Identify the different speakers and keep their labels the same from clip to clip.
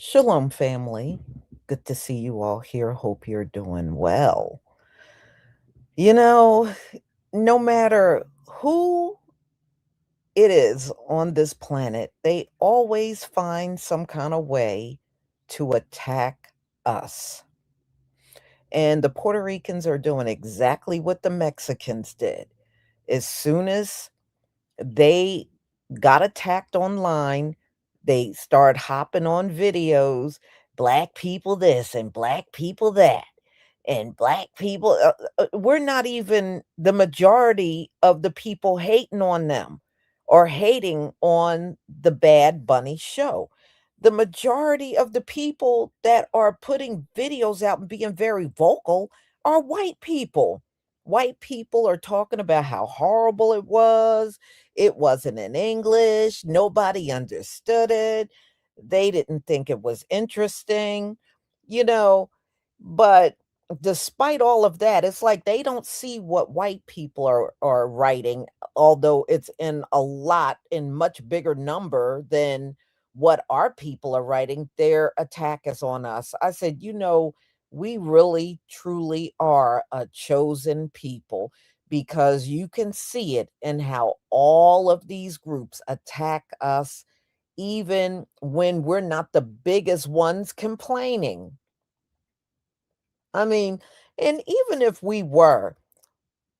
Speaker 1: Shalom, family. Good to see you all here. Hope you're doing well. You know, no matter who it is on this planet, they always find some kind of way to attack us. And the Puerto Ricans are doing exactly what the Mexicans did. As soon as they got attacked online. They start hopping on videos, black people this and black people that, and black people. We're not even the majority of the people hating on them or hating on the Bad Bunny show. The majority of the people that are putting videos out and being very vocal are white people. White people are talking about how horrible it was. It wasn't in English. Nobody understood it. They didn't think it was interesting, you know. But despite all of that, it's like they don't see what white people are writing, although it's in much bigger number than what our people are writing. Their attack is on us. I said, we really truly are a chosen people because you can see it in how all of these groups attack us, even when we're not the biggest ones complaining. I mean, and even if we were,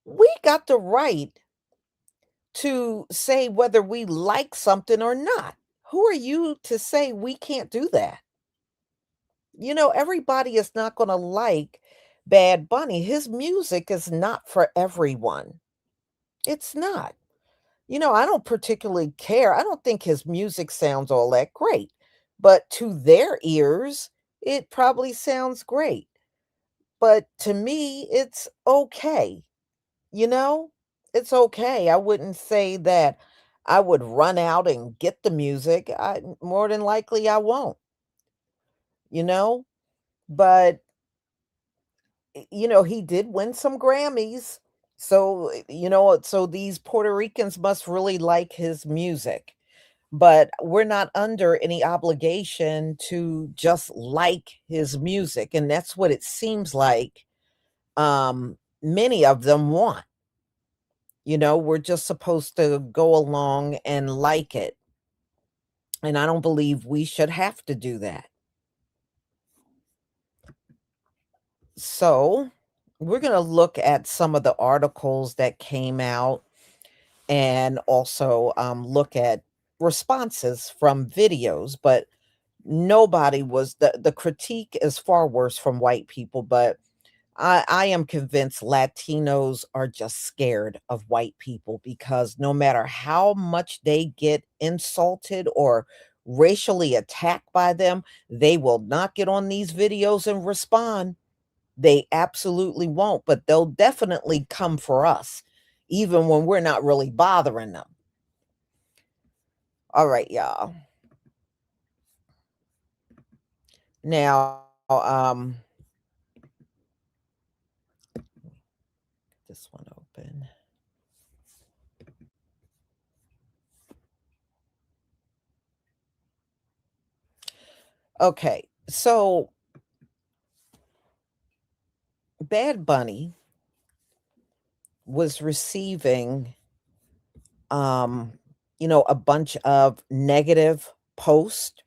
Speaker 1: we got the right to say whether we like something or not. Who are you to say we can't do that? Everybody is not going to like Bad Bunny. His music is not for everyone. It's not. I don't particularly care. I don't think his music sounds all that great, but to their ears, it probably sounds great. But to me, it's okay. You know, it's okay. I wouldn't say that I would run out and get the music. More than likely I won't, you know, but he did win some Grammys. So, so these Puerto Ricans must really like his music. But we're not under any obligation to just like his music. And that's what it seems like many of them want. We're just supposed to go along and like it. And I don't believe we should have to do that. So, we're going to look at some of the articles that came out and also look at responses from videos. But nobody was the critique is far worse from white people, but I am convinced Latinos are just scared of white people because no matter how much they get insulted or racially attacked by them, they will not get on these videos and respond. They absolutely won't, but they'll definitely come for us, even when we're not really bothering them. All right, y'all. Now, this one open. Okay, so Bad Bunny was receiving, a bunch of negative posts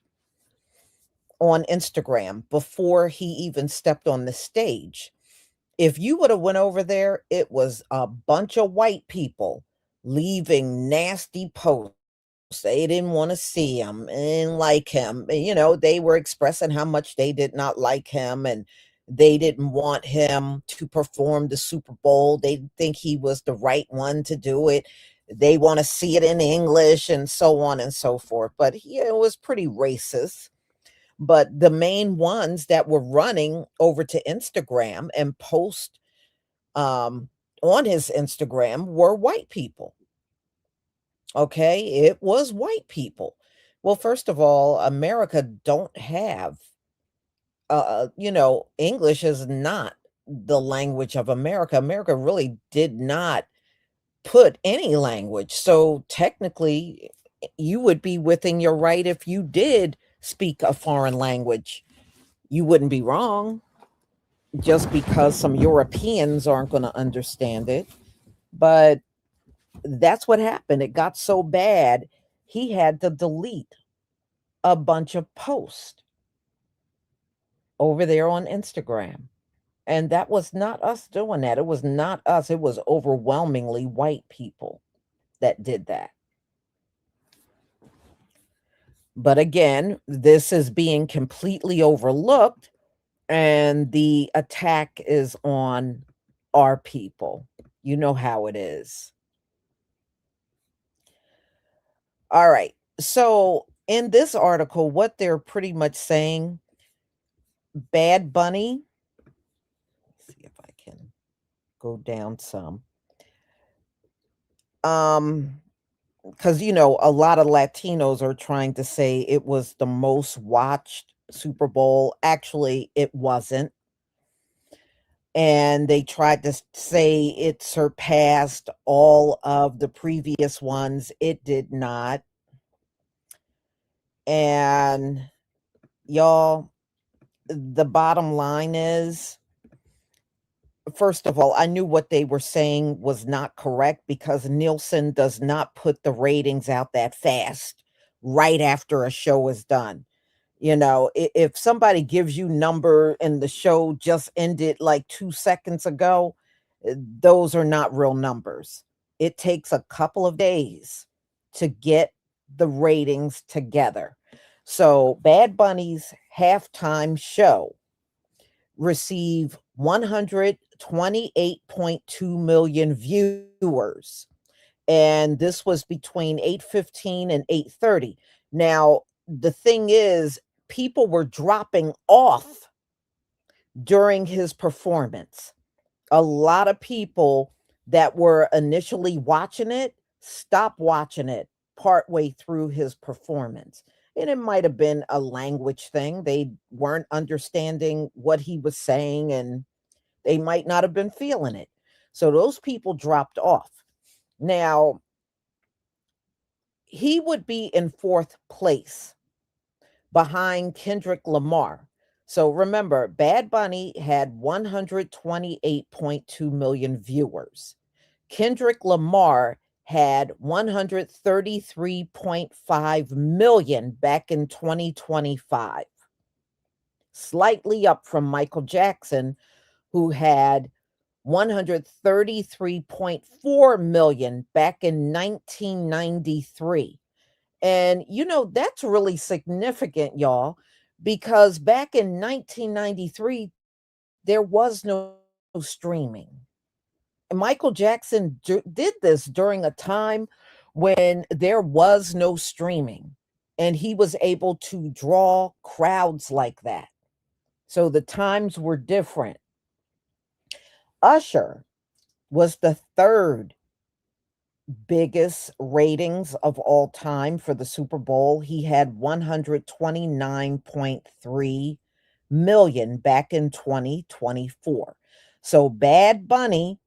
Speaker 1: on Instagram before he even stepped on the stage. If you would have went over there, it was a bunch of white people leaving nasty posts. They didn't want to see him and like him. They were expressing how much they did not like him and they didn't want him to perform the Super Bowl. They didn't think he was the right one to do it. They want to see it in English and so on and so forth. But it was pretty racist. But the main ones that were running over to Instagram and post on his Instagram were white people. Okay, it was white people. Well, first of all, America don't have English is not the language of America. America really did not put any language. So technically you would be within your right if you did speak a foreign language. You wouldn't be wrong just because some Europeans aren't going to understand it. But that's what happened. It got so bad, he had to delete a bunch of posts over there on Instagram. And that was not us doing that. It was not us. It was overwhelmingly white people that did that. But again, this is being completely overlooked, and the attack is on our people. You know how it is. All right. So, in this article, what they're pretty much saying, Bad Bunny, let's see if I can go down some. Because a lot of Latinos are trying to say it was the most watched Super Bowl. Actually, it wasn't. And they tried to say it surpassed all of the previous ones. It did not. And y'all, the bottom line is, first of all, I knew what they were saying was not correct because Nielsen does not put the ratings out that fast right after a show is done. If somebody gives you number and the show just ended like 2 seconds ago, those are not real numbers. It takes a couple of days to get the ratings together. So Bad Bunny's halftime show receive 128.2 million viewers. And this was between 8:15 and 8:30. Now, the thing is, people were dropping off during his performance. A lot of people that were initially watching it stopped watching it partway through his performance. And it might have been a language thing. They weren't understanding what he was saying and they might not have been feeling it. So those people dropped off. Now, he would be in fourth place behind Kendrick Lamar. So remember, Bad Bunny had 128.2 million viewers. Kendrick Lamar had 133.5 million back in 2025, slightly up from Michael Jackson, who had 133.4 million back in 1993. And that's really significant, y'all, because back in 1993, there was no streaming. And Michael Jackson did this during a time when there was no streaming, and he was able to draw crowds like that. So the times were different. Usher was the third biggest ratings of all time for the Super Bowl. He had 129.3 million back in 2024. So Bad Bunny,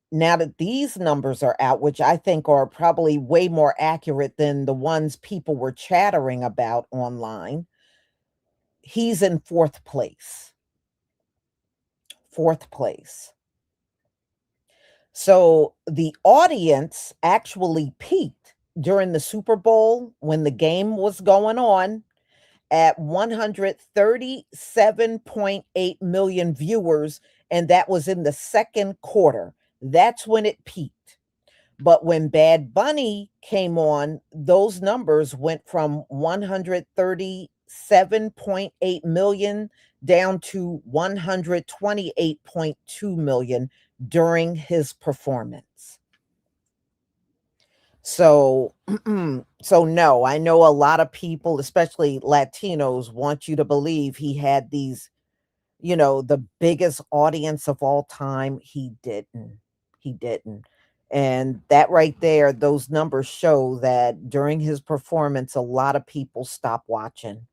Speaker 1: now that these numbers are out, which I think are probably way more accurate than the ones people were chattering about online, he's in fourth place. Fourth place. So the audience actually peaked during the Super Bowl when the game was going on at 137.8 million viewers, and that was in the second quarter. That's when it peaked. But when Bad Bunny came on, those numbers went from 137.8 million down to 128.2 million during his performance. So, so no, I know a lot of people, especially Latinos, want you to believe he had these, the biggest audience of all time. He didn't. He didn't. And that right there, those numbers show that during his performance, a lot of people stopped watching,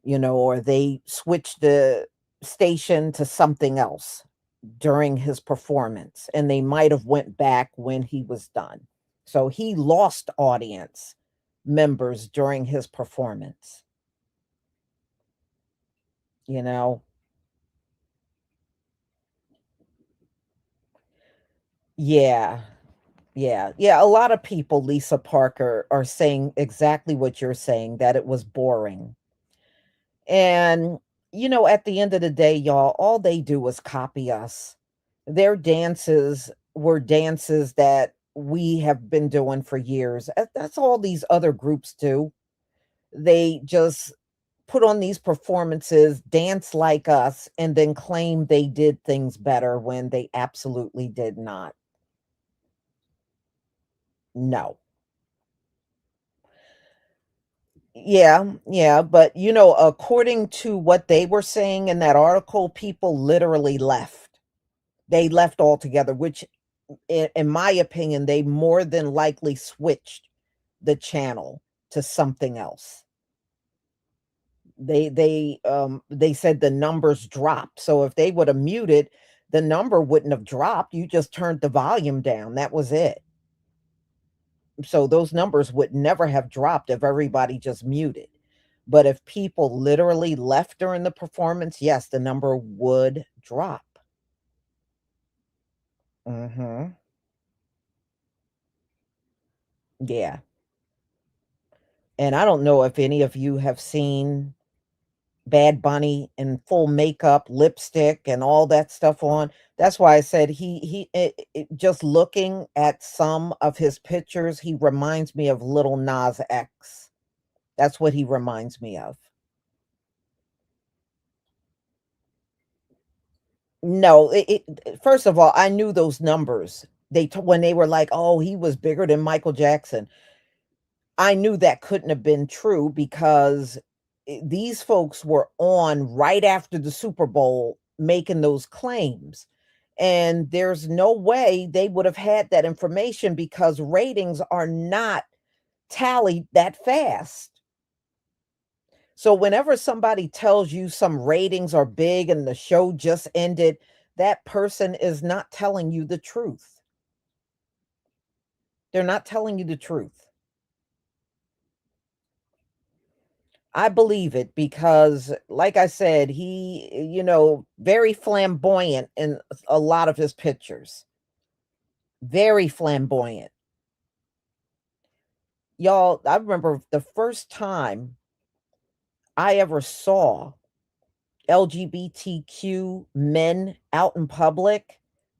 Speaker 1: or they switched the station to something else during his performance, and they might have went back when he was done. So he lost audience members during his performance, you know? Yeah. Yeah. Yeah, a lot of people, Lisa Parker, are saying exactly what you're saying, that it was boring. And, at the end of the day, y'all, all they do was copy us. Their dances were dances that we have been doing for years. That's all these other groups do. They just put on these performances, dance like us, and then claim they did things better when they absolutely did not. No. Yeah, yeah, but, according to what they were saying in that article, people literally left. They left altogether, which in my opinion, they more than likely switched the channel to something else. They said the numbers dropped, so if they woulda muted, the number wouldn't have dropped, you just turned the volume down, that was it. So those numbers would never have dropped if everybody just muted. But if people literally left during the performance, yes, the number would drop. Mhm. Yeah. And I don't know if any of you have seen Bad Bunny in full makeup, lipstick, and all that stuff on. That's why I said just looking at some of his pictures, he reminds me of Little Nas X. That's what he reminds me of. No, first of all, I knew those numbers. When they were like, "Oh, he was bigger than Michael Jackson." I knew that couldn't have been true because these folks were on right after the Super Bowl making those claims. And there's no way they would have had that information because ratings are not tallied that fast. So whenever somebody tells you some ratings are big and the show just ended, that person is not telling you the truth. They're not telling you the truth. I believe it because, like I said, he, very flamboyant in a lot of his pictures. Very flamboyant. Y'all, I remember the first time I ever saw LGBTQ men out in public,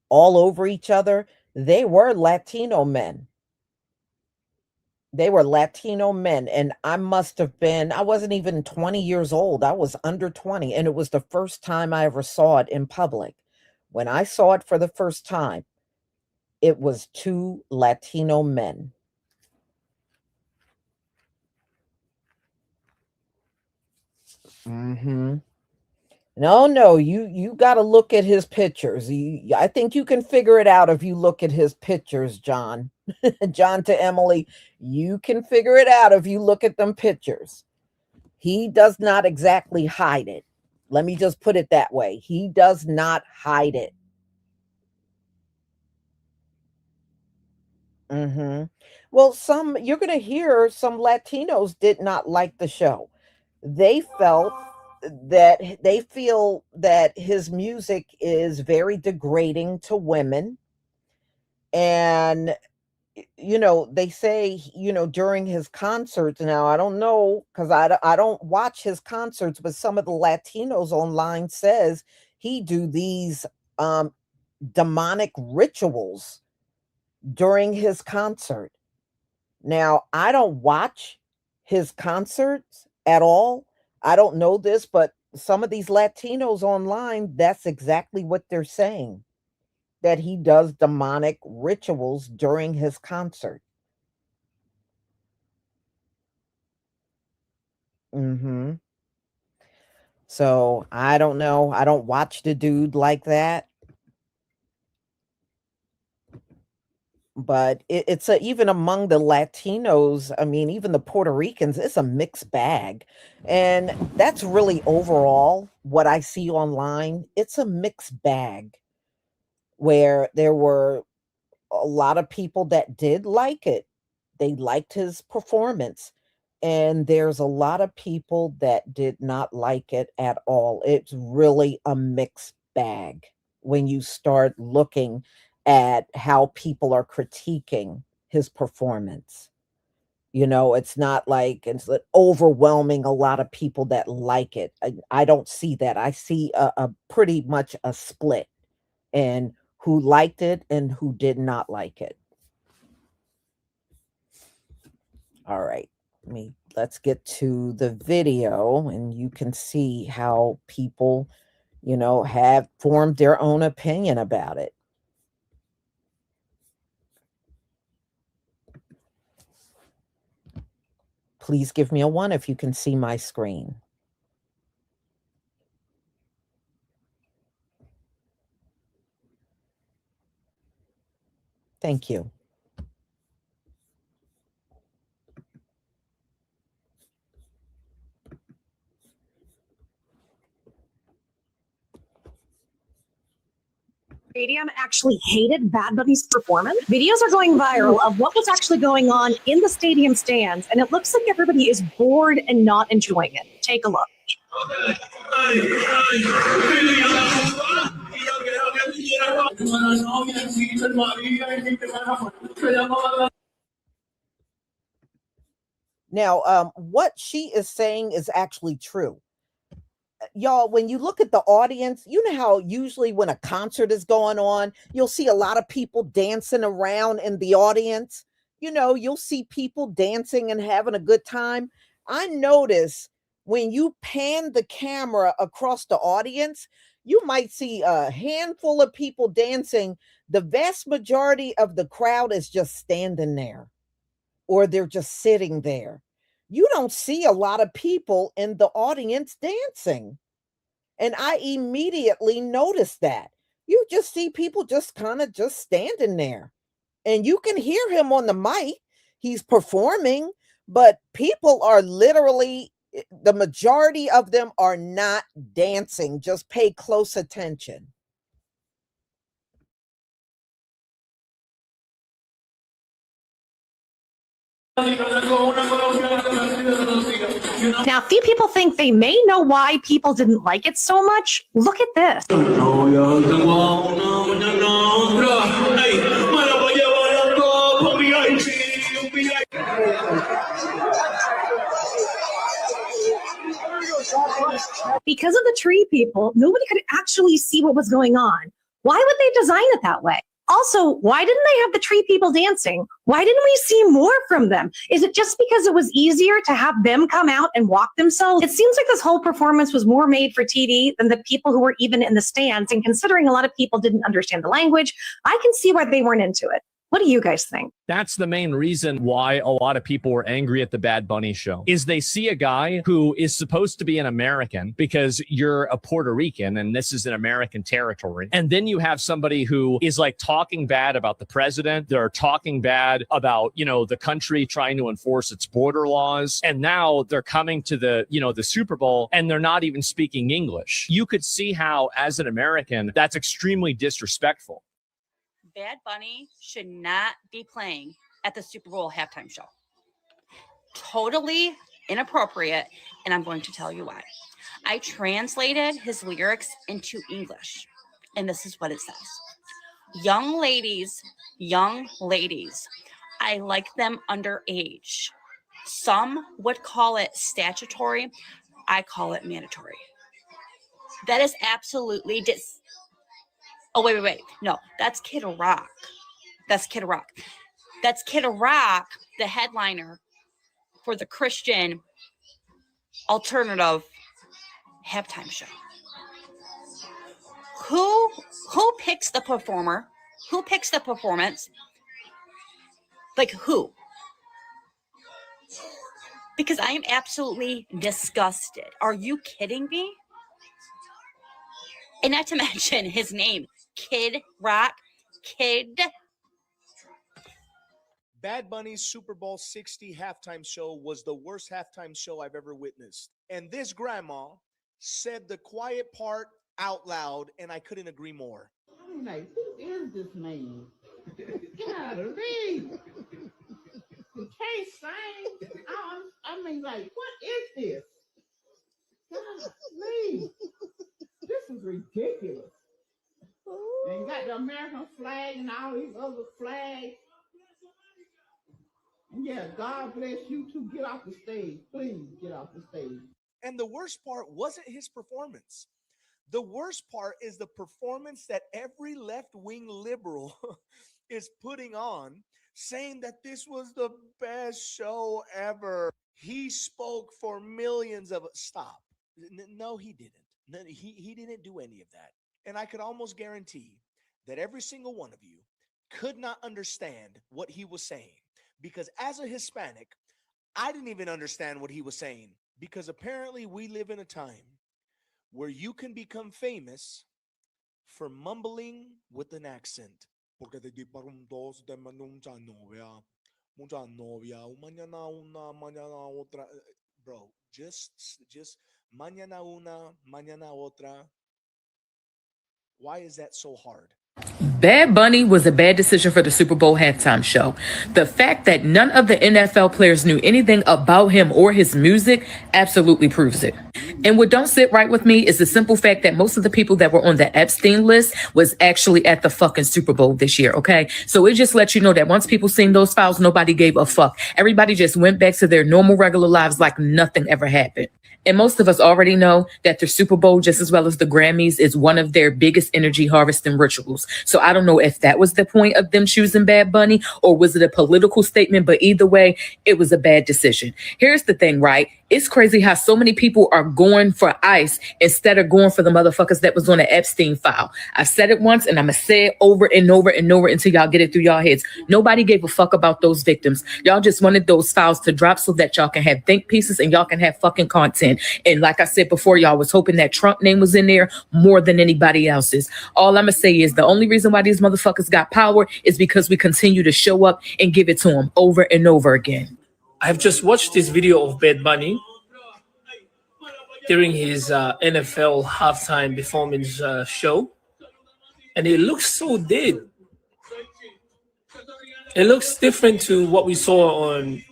Speaker 1: all over each other. They were Latino men. They were Latino men, and I wasn't even 20 years old, I was under 20, and it was the first time I ever saw it in public. When I saw it for the first time, it was 2 Latino men. Mhm. No, no, you gotta look at his pictures. I think you can figure it out if you look at his pictures, John. John to Emily, you can figure it out if you look at them pictures. He does not exactly hide it. Let me just put it that way. He does not hide it. Mhm. Well, some you're gonna hear some Latinos did not like the show. They felt they feel that his music is very degrading to women, and, they say, during his concerts now, I don't know, 'cause I don't watch his concerts, but some of the Latinos online says he do these, um, demonic rituals during his concert. Now, I don't watch his concerts at all. I don't know this, but some of these Latinos online, that's exactly what they're saying, that he does demonic rituals during his concert. Mhm. So, I don't know. I don't watch the dude like that, but even among the Latinos, I mean, even the Puerto Ricans, it's a mixed bag. And that's really overall what I see online. It's a mixed bag where there were a lot of people that did like it. they liked his performance, and there's a lot of people that did not like it at all. It's really a mixed bag when you start looking at how people are critiquing his performance. You know, it's not like it's overwhelming a lot of people that like it. I don't see that. I see a pretty much a split in who liked it and who did not like it. All right. Let's get to the video and you can see how people, have formed their own opinion about it. Please give me a 1 if you can see my screen. Thank you.
Speaker 2: Stadium actually hated Bad Bunny's performance. Videos are going viral of what was actually going on in the stadium stands, and it looks like everybody is bored and not enjoying it. Take a look.
Speaker 1: Now, what she is saying is actually true. Y'all, when you look at the audience, you know how usually when a concert is going on, you'll see a lot of people dancing around in the audience. You'll see people dancing and having a good time. I notice when you pan the camera across the audience, you might see a handful of people dancing. The vast majority of the crowd is just standing there or they're just sitting there. You don't see a lot of people in the audience dancing. And I immediately noticed that. You just see people just kind of just standing there. And you can hear him on the mic. He's performing, but people are literally, the majority of them are not dancing. Just pay close attention.
Speaker 2: Now, a few people think they may know why people didn't like it so much. Look at this. Because of the tree people, nobody could actually see what was going on. Why would they design it that way? Also, why didn't they have the tree people dancing? Why didn't we see more from them? Is it just because it was easier to have them come out and walk themselves? It seems like this whole performance was more made for TV than the people who were even in the stands. And considering a lot of people didn't understand the language, I can see why they weren't into it. What do you guys think?
Speaker 3: That's the main reason why a lot of people were angry at the Bad Bunny show, is they see a guy who is supposed to be an American because you're a Puerto Rican and this is an American territory. And then you have somebody who is like talking bad about the president. They're talking bad about, the country trying to enforce its border laws. And now they're coming to the Super Bowl and they're not even speaking English. You could see how, as an American, that's extremely disrespectful.
Speaker 4: Bad Bunny should not be playing at the Super Bowl halftime show. Totally inappropriate, and I'm going to tell you why. I translated his lyrics into English, and this is what it says. Young ladies, I like them underage. Some would call it statutory. I call it mandatory. That is absolutely Oh, wait. No, that's Kid Rock. That's Kid Rock, the headliner for the Christian alternative halftime show. Who picks the performer? Who picks the performance? Like who? Because I am absolutely disgusted. Are you kidding me? And not to mention his name, Kid Rock.
Speaker 5: Bad Bunny's Super Bowl 60 halftime show was the worst halftime show I've ever witnessed. And this grandma said the quiet part out loud, and I couldn't agree more.
Speaker 6: I'm like, who is this man? God, American flag and all these other flags. Yeah, God bless you too. Get off the stage. Please get off the stage.
Speaker 5: And the worst part wasn't his performance. The worst part is the performance that every left-wing liberal is putting on, saying that this was the best show ever. He spoke for millions of stop. No, he didn't. No, he didn't do any of that. And I could almost guarantee that every single one of you could not understand what he was saying, because as a Hispanic, I didn't even understand what he was saying, because apparently we live in a time where you can become famous for mumbling with an accent. Porque te di para un dos de mucha novia, mañana una, mañana otra. Bro, just mañana una, mañana otra. Why is that so hard?
Speaker 7: Bad Bunny was a bad decision for the Super Bowl halftime show. The fact that none of the NFL players knew anything about him or his music absolutely proves it. And what don't sit right with me is the simple fact that most of the people that were on the Epstein list was actually at the fucking Super Bowl this year, okay? So it just lets you know that once people seen those files, nobody gave a fuck. Everybody just went back to their normal, regular lives like nothing ever happened. And most of us already know that the Super Bowl, just as well as the Grammys, is one of their biggest energy harvesting rituals. So I don't know if that was the point of them choosing Bad Bunny or was it a political statement, but either way, it was a bad decision. Here's the thing, right? It's crazy how so many people are going for ICE instead of going for the motherfuckers that was on the Epstein file. I've said it once and I'm going to say it over and over and over until y'all get it through y'all heads. Nobody gave a fuck about those victims. Y'all just wanted those files to drop so that y'all can have think pieces and y'all can have fucking content. And like I said before, y'all was hoping that Trump name was in there more than anybody else's. All I'm going to say is the only reason why these motherfuckers got power is because we continue to show up and give it to them over and over again.
Speaker 8: I've just watched this video of Bad Bunny during his NFL halftime performance show, and it looks so dead. It looks different to what we saw on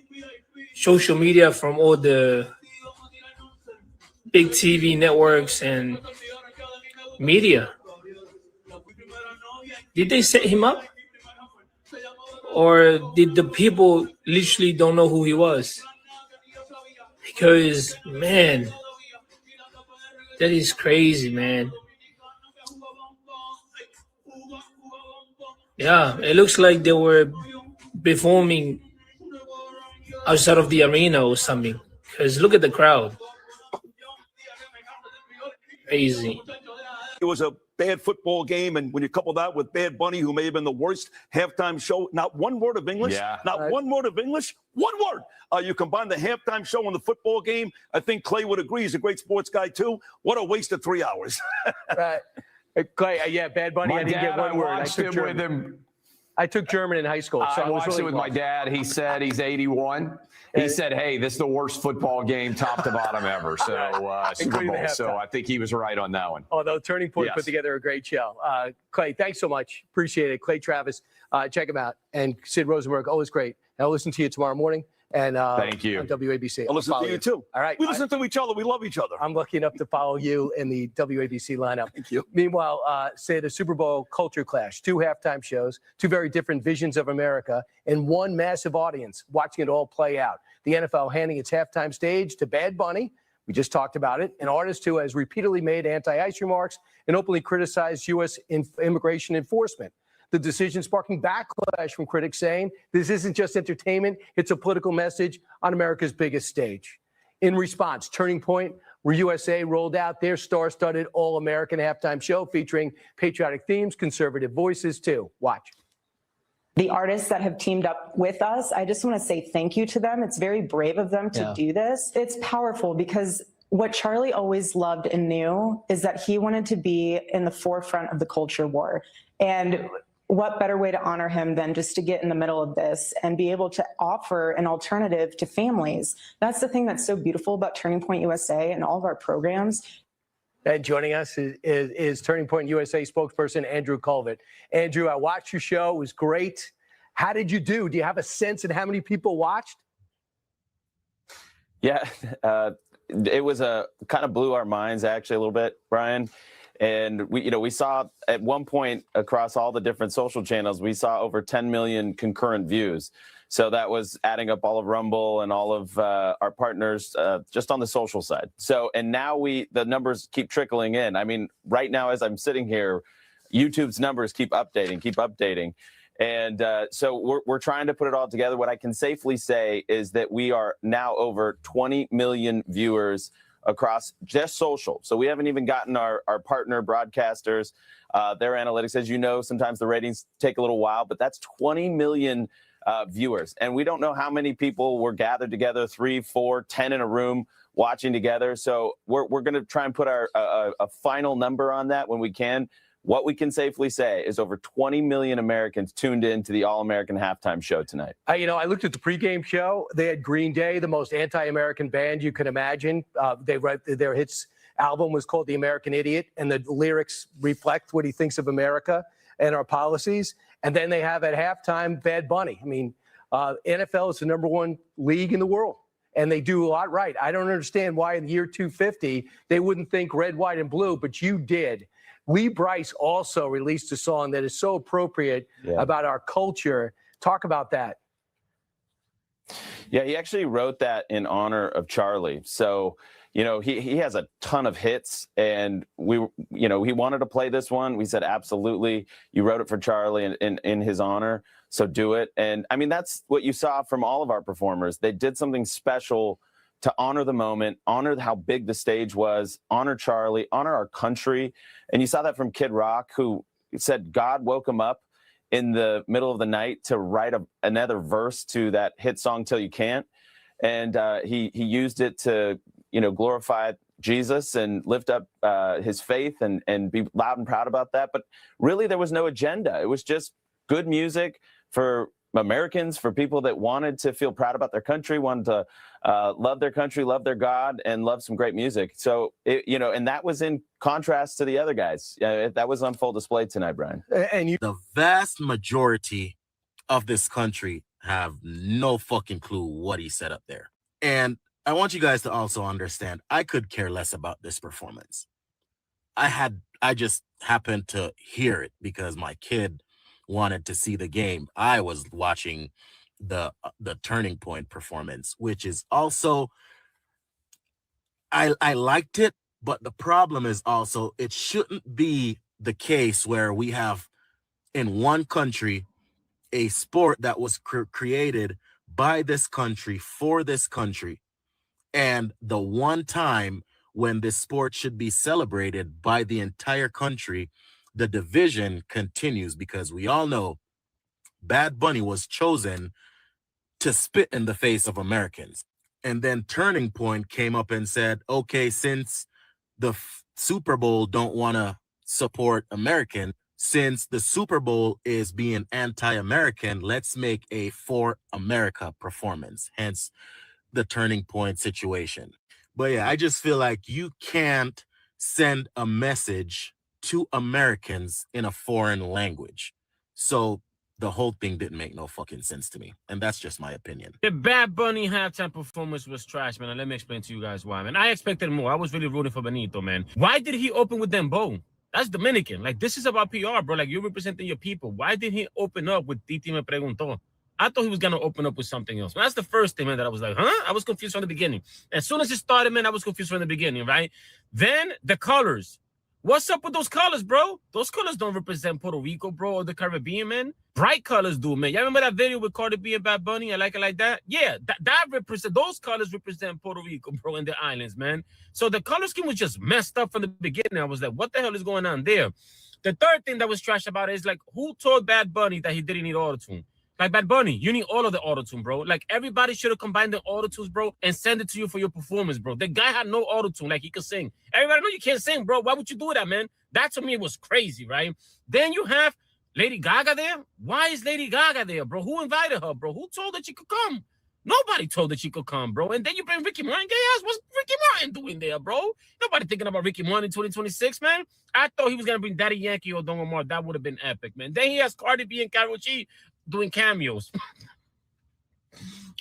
Speaker 8: social media from all the big TV networks and media. Did they set him up? Or did the people literally don't know who he was? Because, man, that is crazy, man. Yeah, it looks like they were performing outside of the arena or something. Because look at the crowd. Crazy.
Speaker 9: It was a bad football game, and when you couple that with Bad Bunny, who may have been the worst halftime show, not one word of English, one word of English, one word. You combine the halftime show and the football game, I think Clay would agree. He's a great sports guy, too. What a waste of 3 hours.
Speaker 10: Right. Clay, yeah, Bad Bunny, I didn't get one word. I took German in high school. So
Speaker 11: I watched it with my dad. He said he's 81. He said, hey, this is the worst football game top to bottom ever. So Super Bowl. So I think he was right on that one.
Speaker 10: Although Turning Point put together a great show. Clay, thanks so much. Appreciate it. Clay Travis, check him out. And Sid Rosenberg, always great. And I'll listen to you tomorrow morning. And
Speaker 11: thank you
Speaker 10: on WABC.
Speaker 9: I'll listen to you too.
Speaker 10: All right.
Speaker 9: We listen to each other. We love each other.
Speaker 10: I'm lucky enough to follow you in the WABC lineup.
Speaker 9: Thank you.
Speaker 10: Meanwhile, say the Super Bowl culture clash, 2 halftime shows, 2 very different visions of America, and 1 massive audience watching it all play out. The NFL handing its halftime stage to Bad Bunny. We just talked about it. An artist who has repeatedly made anti-ICE remarks and openly criticized U.S. immigration enforcement. The decision sparking backlash from critics saying this isn't just entertainment, it's a political message on America's biggest stage. In response, Turning Point, where USA rolled out their star-studded all-American halftime show featuring patriotic themes, conservative voices too. Watch.
Speaker 12: The artists that have teamed up with us, I just want to say thank you to them. It's very brave of them to do this. It's powerful because what Charlie always loved and knew is that he wanted to be in the forefront of the culture war. And what better way to honor him than just to get in the middle of this and be able to offer an alternative to families. That's the thing that's so beautiful about Turning Point USA and all of our programs.
Speaker 10: And joining us is Turning Point USA spokesperson Andrew Colvett. Andrew, I watched your show. It was great. How did you do? Do you have a sense of how many people watched?
Speaker 13: Yeah, it was kind of blew our minds actually a little bit, Brian. And we saw at one point across all the different social channels, we saw over 10 million concurrent views. So that was adding up all of Rumble and all of our partners just on the social side. So, and now the numbers keep trickling in. I mean, right now, as I'm sitting here, YouTube's numbers keep updating. And so we're trying to put it all together. What I can safely say is that we are now over 20 million viewers across just social. So we haven't even gotten our partner broadcasters, their analytics. As you know, sometimes the ratings take a little while, but that's 20 million viewers. And we don't know how many people were gathered together, 3, 4, 10 in a room watching together. So we're going to try and put a final number on that when we can. What we can safely say is over 20 million Americans tuned in to the All-American halftime show tonight.
Speaker 10: I looked at the pregame show. They had Green Day, the most anti-American band you can imagine. They wrote their hits album was called The American Idiot, and the lyrics reflect what he thinks of America and our policies. And then they have at halftime Bad Bunny. I mean, NFL is the #1 league in the world, and they do a lot right. I don't understand why in the year 250 they wouldn't think red, white, and blue, but you did. Lee Brice also released a song that is so appropriate about our culture. Talk about that.
Speaker 13: Yeah, he actually wrote that in honor of Charlie. So, he has a ton of hits, and he wanted to play this one. We said, absolutely. You wrote it for Charlie in his honor, so do it. And I mean, that's what you saw from all of our performers. They did something special to honor the moment, honor how big the stage was, honor Charlie, honor our country. And you saw that from Kid Rock, who said God woke him up in the middle of the night to write another verse to that hit song, Till You Can't. And he used it to, glorify Jesus and lift up his faith and be loud and proud about that. But really, there was no agenda. It was just good music for Americans, for people that wanted to feel proud about their country, wanted to love their country, love their God, and love some great music. So, and that was in contrast to the other guys. That was on full display tonight, Brian.
Speaker 14: And the vast majority of this country have no fucking clue what he said up there. And I want you guys to also understand, I could care less about this performance. I just happened to hear it because my kid wanted to see the game. I was watching the Turning Point performance, which is also, I liked it, but the problem is also it shouldn't be the case where we have in one country a sport that was created by this country for this country, and the one time when this sport should be celebrated by the entire country, the division continues, because we all know Bad Bunny was chosen to spit in the face of Americans. And then Turning Point came up and said, okay, since the Super Bowl don't want to support American, since the Super Bowl is being anti-American, let's make a For America performance, hence the Turning Point situation. But yeah, I just feel like you can't send a message to Americans in a foreign language. So the whole thing didn't make no fucking sense to me. And that's just my opinion.
Speaker 15: The Bad Bunny halftime performance was trash, man. And let me explain to you guys why, man. I expected more. I was really rooting for Benito, man. Why did he open with Dembow? That's Dominican. Like, this is about PR, bro. Like, you're representing your people. Why did he open up with Titi Me Preguntó? I thought he was going to open up with something else. Man, that's the first thing, man, that I was like, huh? I was confused from the beginning. As soon as it started, man, I was confused from the beginning, right? Then the colors. What's up with those colors, bro? Those colors don't represent Puerto Rico, bro, or the Caribbean, man. Bright colors do, man. Y'all remember that video with Cardi B and Bad Bunny? I like it like that. Yeah, that represent, those colors represent Puerto Rico, bro, and the islands, man. So the color scheme was just messed up from the beginning. I was like, what the hell is going on there? The third thing that was trash about it is, like, who told Bad Bunny that he didn't need auto-tune? Like, Bad Bunny, you need all of the auto-tune, bro. Like, everybody should have combined the auto-tunes, bro, and send it to you for your performance, bro. The guy had no auto-tune, like, he could sing. Everybody know you can't sing, bro. Why would you do that, man? That, to me, was crazy, right? Then you have Lady Gaga there. Why is Lady Gaga there, bro? Who invited her, bro? Who told that she could come? Nobody told that she could come, bro. And then you bring Ricky Martin. Gay ass, what's Ricky Martin doing there, bro? Nobody thinking about Ricky Martin in 2026, man. I thought he was going to bring Daddy Yankee or Don Omar. That would have been epic, man. Then he has Cardi B and Karol G doing cameos.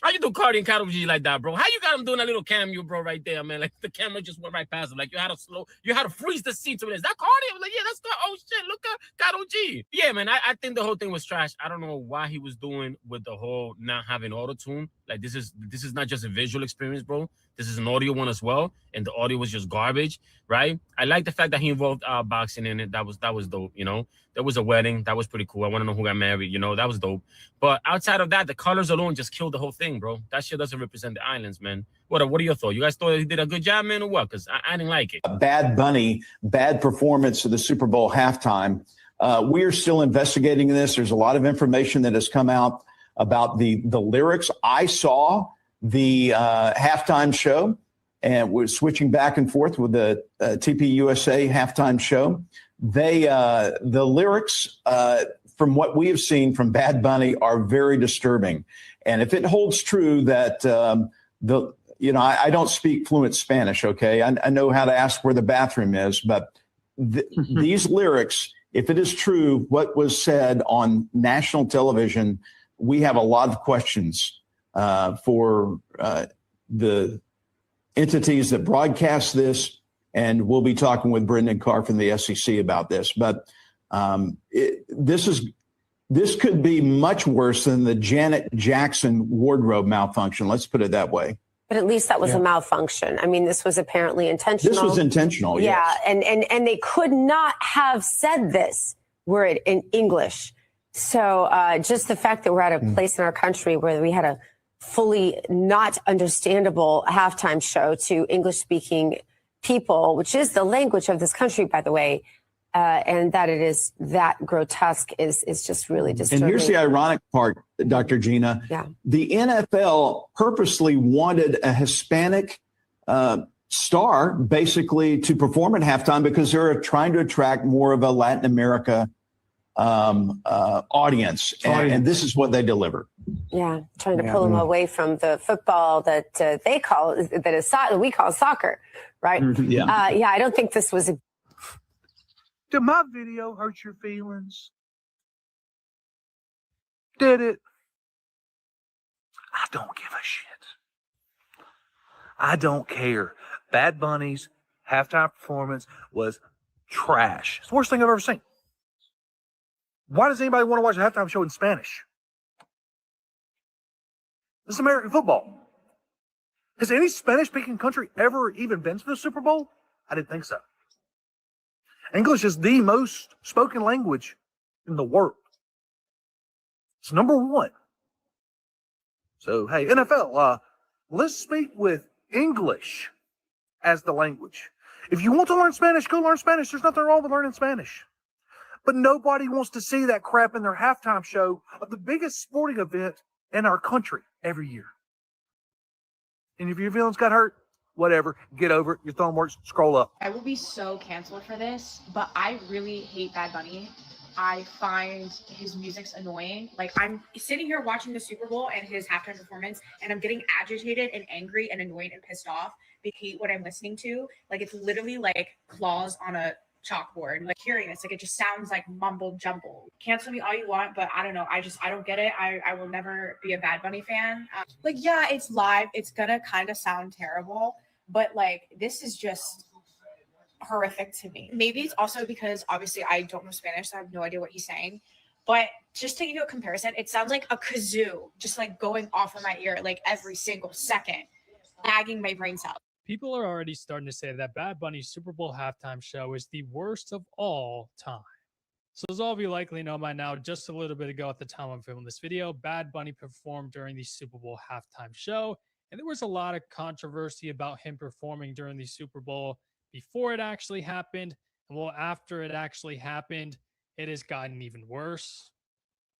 Speaker 15: How you do Cardi and Karol G like that, bro? How you got him doing a little cameo, bro, right there, man? Like the camera just went right past him. Like you had to freeze the scene to it. Is that Cardi? I was like, yeah, that's Cardi. Oh shit, look at Karol G. Yeah, man, I think the whole thing was trash. I don't know why he was doing with the whole not having auto-tune. Like this is not just a visual experience, bro. This is an audio one as well, and the audio was just garbage, right? I like the fact that he involved boxing in it. That was dope, you know. There was a wedding. That was pretty cool. I want to know who got married. You know, that was dope. But outside of that, the colors alone just killed the whole thing, bro. That shit doesn't represent the islands, man. What are your thoughts? You guys thought he did a good job, man, or what? Because I didn't like it.
Speaker 16: Bad Bunny, bad performance of the Super Bowl halftime. We are still investigating this. There's a lot of information that has come out about the lyrics. I saw the halftime show, and we're switching back and forth with the TPUSA halftime show. The lyrics, from what we have seen from Bad Bunny, are very disturbing. And if it holds true that I don't speak fluent Spanish, okay? I know how to ask where the bathroom is, but these lyrics, if it is true what was said on national television, we have a lot of questions for the entities that broadcast this. And we'll be talking with Brendan Carr from the SEC about this. But this could be much worse than the Janet Jackson wardrobe malfunction. Let's put it that way.
Speaker 17: But at least that was a malfunction. I mean, this was apparently intentional.
Speaker 16: This was intentional,
Speaker 17: yeah.
Speaker 16: Yes.
Speaker 17: And they could not have said this were it in English. So just the fact that we're at a place in our country where we had a fully not understandable halftime show to English-speaking people, which is the language of this country, by the way, and that it is that grotesque is just really disturbing.
Speaker 16: And here's the ironic part, Dr. Gina.
Speaker 17: Yeah.
Speaker 16: The NFL purposely wanted a Hispanic star basically to perform at halftime because they're trying to attract more of a Latin America audience. And this is what they delivered.
Speaker 17: Yeah, trying to pull them away from the football that we call soccer, right?
Speaker 16: Yeah.
Speaker 17: I don't think this was a.
Speaker 18: Did my video hurt your feelings? Did it? I don't give a shit. I don't care. Bad Bunny's halftime performance was trash. It's the worst thing I've ever seen. Why does anybody want to watch a halftime show in Spanish? This is American football. Has any Spanish-speaking country ever even been to the Super Bowl? I didn't think so. English is the most spoken language in the world. It's number one. So, hey, NFL, let's speak with English as the language. If you want to learn Spanish, go learn Spanish. There's nothing wrong with learning Spanish. But nobody wants to see that crap in their halftime show of the biggest sporting event in our country every year. And if your feelings got hurt, whatever, get over it. Your thumb works, scroll up.
Speaker 19: I will be so canceled for this, but I really hate Bad Bunny. I find his music's annoying. Like, I'm sitting here watching the Super Bowl and his halftime performance, and I'm getting agitated and angry and annoyed and pissed off because I hate what I'm listening to. Like, it's literally like claws on a chalkboard. Like, hearing this, like, it just sounds like mumble jumble. Cancel me all you want, but I don't know. I don't get it. I will never be a Bad Bunny fan. Like, yeah, it's live. It's gonna kind of sound terrible, but like, this is just horrific to me. Maybe it's also because obviously I don't know Spanish, so I have no idea what he's saying. But just to give you a comparison, it sounds like a kazoo just like going off of my ear like every single second, nagging my brain cells.
Speaker 20: People are already starting to say that Bad Bunny's Super Bowl halftime show is the worst of all time. So as all of you likely know by now, just a little bit ago at the time I'm filming this video, Bad Bunny performed during the Super Bowl halftime show. And there was a lot of controversy about him performing during the Super Bowl before it actually happened. And well, after it actually happened, it has gotten even worse.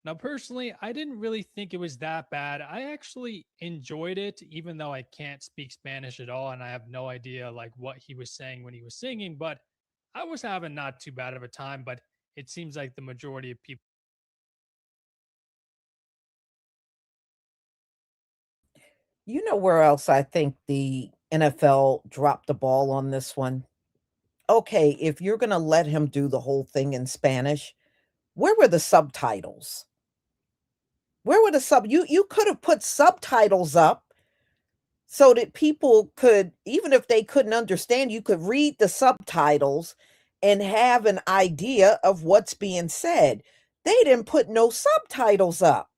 Speaker 20: Now, personally, I didn't really think it was that bad. I actually enjoyed it, even though I can't speak Spanish at all. And I have no idea like what he was saying when he was singing, but I was having not too bad of a time, but it seems like the majority of people.
Speaker 1: You know where else I think the NFL dropped the ball on this one? Okay, if you're going to let him do the whole thing in Spanish, where were the subtitles? Where were the you could have put subtitles up so that people could, even if they couldn't understand, you could read the subtitles and have an idea of what's being said. They didn't put no subtitles up.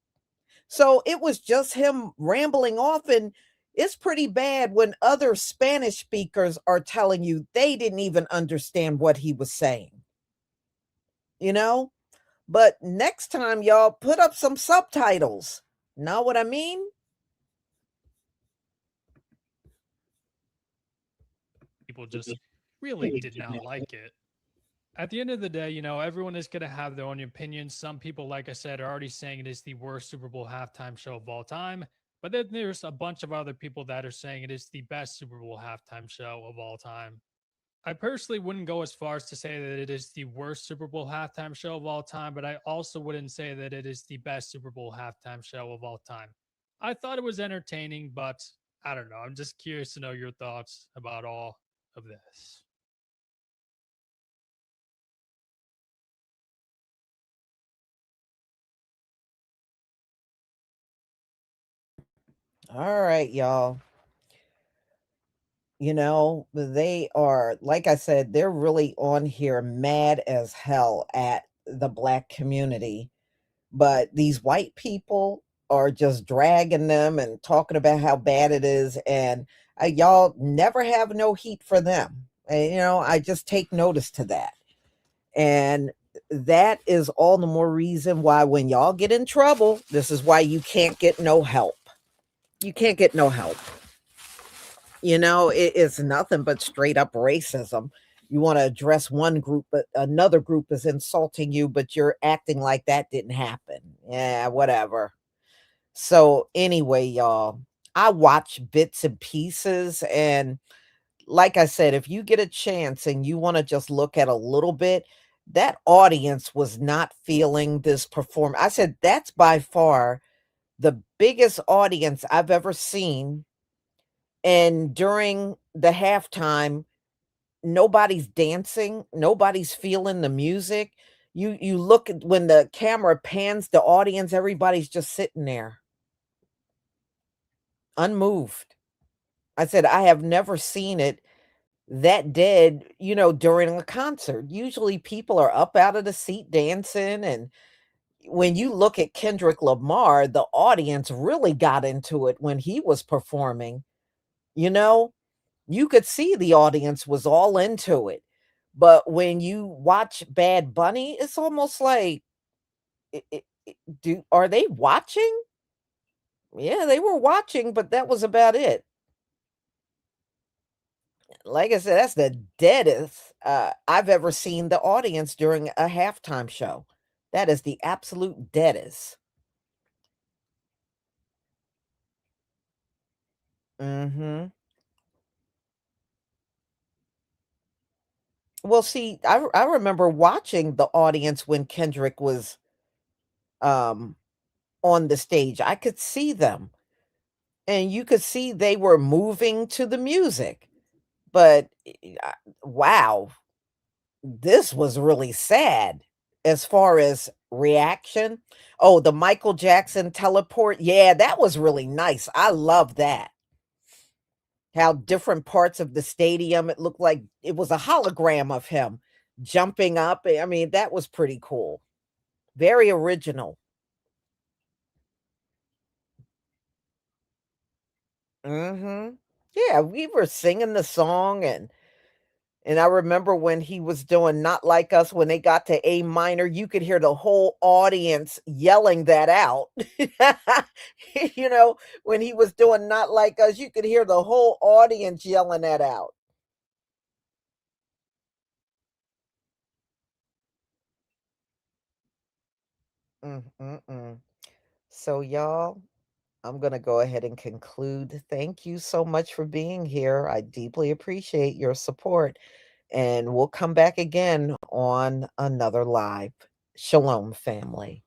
Speaker 1: So it was just him rambling off, and it's pretty bad when other Spanish speakers are telling you they didn't even understand what he was saying. You know? But next time, y'all, put up some subtitles. Know what I mean?
Speaker 20: People just really did not like it. At the end of the day, you know, everyone is going to have their own opinions. Some people, like I said, are already saying it is the worst Super Bowl halftime show of all time. But then there's a bunch of other people that are saying it is the best Super Bowl halftime show of all time. I personally wouldn't go as far as to say that it is the worst Super Bowl halftime show of all time, but I also wouldn't say that it is the best Super Bowl halftime show of all time. I thought it was entertaining, but I don't know. I'm just curious to know your thoughts about all of this.
Speaker 1: All right, y'all. You know, they are, like I said, they're really on here mad as hell at the black community. But these white people are just dragging them and talking about how bad it is. And y'all never have no heat for them. And, you know, I just take notice to that. And that is all the more reason why when y'all get in trouble, this is why you can't get no help. You can't get no help. You know, it is nothing but straight up racism. You want to address one group, but another group is insulting you, but you're acting like that didn't happen. Yeah, whatever. So, anyway, y'all, I watch bits and pieces. And like I said, if you get a chance and you want to just look at a little bit, that audience was not feeling this performance. I said, that's by far the biggest audience I've ever seen. And during the halftime, nobody's dancing, nobody's feeling the music. You look at when the camera pans the audience, everybody's just sitting there, unmoved. I said, I have never seen it that dead, you know, during a concert. Usually people are up out of the seat dancing. And when you look at Kendrick Lamar, the audience really got into it when he was performing. You know, you could see the audience was all into it. But when you watch Bad Bunny, it's almost like, are they watching? Yeah, they were watching, but that was about it. Like I said, that's the deadest I've ever seen the audience during a halftime show. That is the absolute deadest. Mm-hmm. Well, see, I remember watching the audience when Kendrick was um on the stage. I could see them, and you could see they were moving to the music. But wow, this was really sad as far as reaction. Oh, the Michael Jackson teleport. Yeah, that was really nice. I love that. How different parts of the stadium, it looked like it was a hologram of him jumping up. I mean, that was pretty cool. Very original. Mhm. Yeah, we were singing the song, and I remember when he was doing Not Like Us, when they got to A minor, you could hear the whole audience yelling that out. You know, when he was doing Not Like Us, you could hear the whole audience yelling that out. Mm-mm-mm. So, y'all, I'm going to go ahead and conclude. Thank you so much for being here. I deeply appreciate your support. And we'll come back again on another live. Shalom, family.